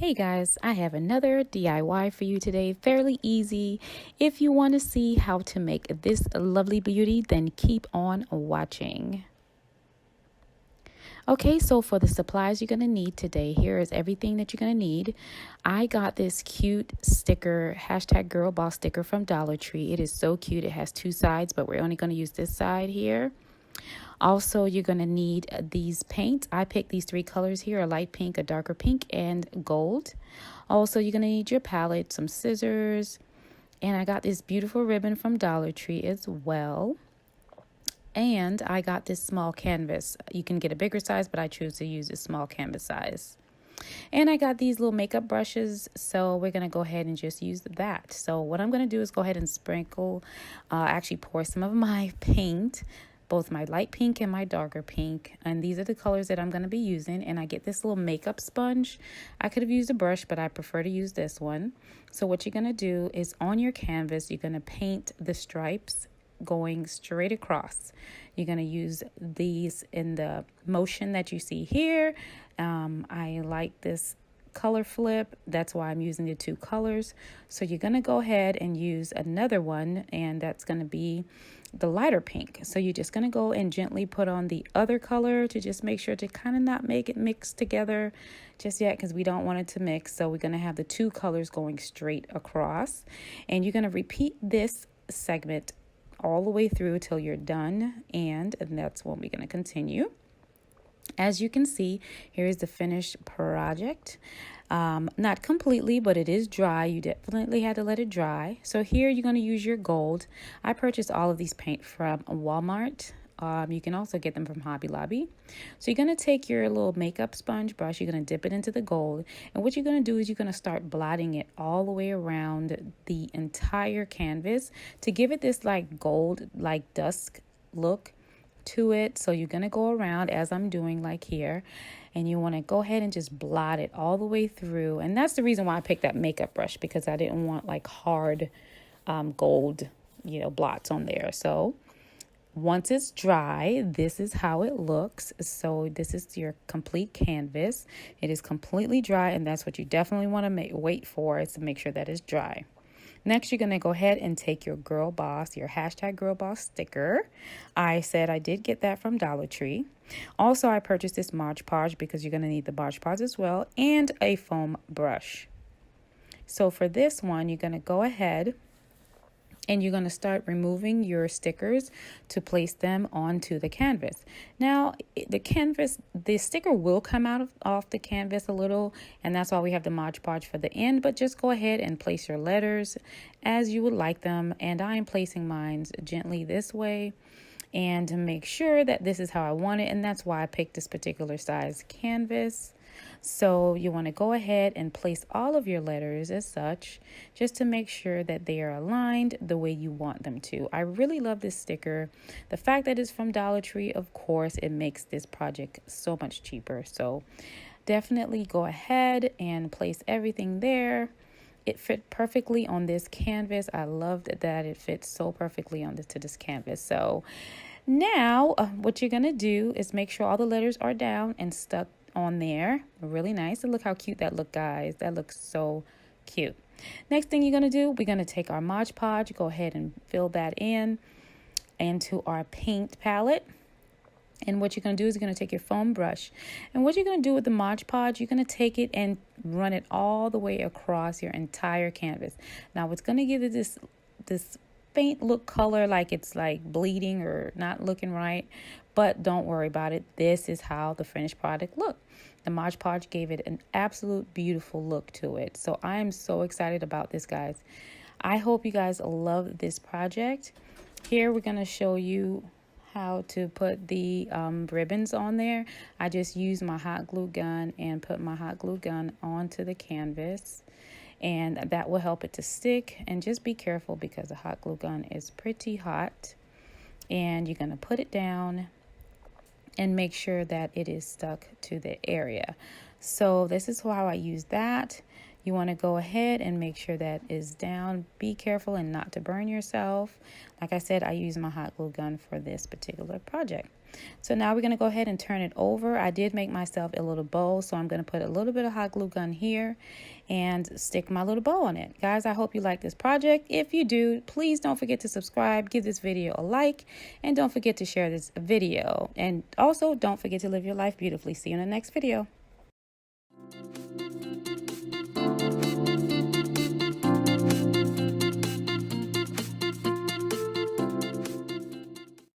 Hey guys, I have another DIY for you today, fairly easy. If you want to see how to make this lovely beauty, then keep on watching. Okay, so for the supplies you're going to need today, here is everything that you're going to need. I got this cute sticker, #GirlBoss sticker from Dollar Tree. It is so cute. It has two sides, but we're only going to use this side here. Also, you're going to need these paints. I picked these three colors here, a light pink, a darker pink, and gold. Also, you're going to need your palette, some scissors, and I got this beautiful ribbon from Dollar Tree as well. And I got this small canvas. You can get a bigger size, but I choose to use a small canvas size. And I got these little makeup brushes, so we're going to go ahead and just use that. So what I'm going to do is go ahead and sprinkle, actually pour some of my paint, both my light pink and my darker pink, and these are the colors that I'm going to be using. And I get this little makeup sponge. I could have used a brush, but I prefer to use this one. So what you're going to do is on your canvas, you're going to paint the stripes going straight across. You're going to use these in the motion that you see here. I like this color flip, that's why I'm using the two colors. So you're going to go ahead and use another one, and that's going to be the lighter pink. So you're just going to go and gently put on the other color to just make sure to kind of not make it mix together just yet, because we don't want it to mix. So we're going to have the two colors going straight across, and you're going to repeat this segment all the way through till you're done, and that's when we're going to continue. As you can see, here is the finished project. Not completely, but it is dry. You definitely had to let it dry. So here you're going to use your gold. I purchased all of these paint from Walmart. You can also get them from Hobby Lobby. So you're going to take your little makeup sponge brush, you're going to dip it into the gold, and what you're going to do is you're going to start blotting it all the way around the entire canvas to give it this like gold, like dusk look to it. So you're going to go around as I'm doing like here, and you want to go ahead and just blot it all the way through. And that's the reason why I picked that makeup brush, because I didn't want like hard gold, blots on there. So once it's dry, this is how it looks. So this is your complete canvas. It is completely dry, and that's what you definitely want to wait for, is to make sure that it's dry. Next, you're going to go ahead and take your Girl Boss, your #GirlBoss sticker. I said I did get that from Dollar Tree. Also, I purchased this Mod Podge because you're going to need the Mod Podge as well, and a foam brush. So for this one, you're going to go ahead and you're going to start removing your stickers to place them onto the canvas. Now, the sticker will come out off the canvas a little, and that's why we have the Mod Podge for the end, but just go ahead and place your letters as you would like them. And I am placing mine gently this way, and to make sure that this is how I want it, and that's why I picked this particular size canvas. So you want to go ahead and place all of your letters as such, just to make sure that they are aligned the way you want them to. I really love this sticker. The fact that it's from Dollar Tree, of course, it makes this project so much cheaper. So definitely go ahead and place everything there. It fit perfectly on this canvas. I loved that it fits so perfectly on this canvas. So now what you're going to do is make sure all the letters are down and stuck on there. Really nice. And look how cute that look, guys. That looks so cute. Next thing you're going to do, we're going to take our Mod Podge, go ahead and fill that into our paint palette. And what you're going to do is you're going to take your foam brush, and what you're going to do with the Mod Podge, you're going to take it and run it all the way across your entire canvas. Now it's going to give it this faint look color, like it's like bleeding or not looking right, but don't worry about it. This is how the finished product looked. The Mod Podge gave it an absolute beautiful look to it. So I am so excited about this, guys. I hope you guys love this project. Here we're going to show you how to put the ribbons on there. I just used my hot glue gun and put my hot glue gun onto the canvas, and that will help it to stick. And just be careful, because the hot glue gun is pretty hot. And you're going to put it down and make sure that it is stuck to the area. So this is how I use that. You want to go ahead and make sure that is down. Be careful and not to burn yourself. Like I said, I use my hot glue gun for this particular project. So now we're going to go ahead and turn it over. I did make myself a little bow, so I'm going to put a little bit of hot glue gun here and stick my little bow on it. Guys, I hope you like this project. If you do, please don't forget to subscribe, give this video a like, and don't forget to share this video. And also, don't forget to live your life beautifully. See you in the next video.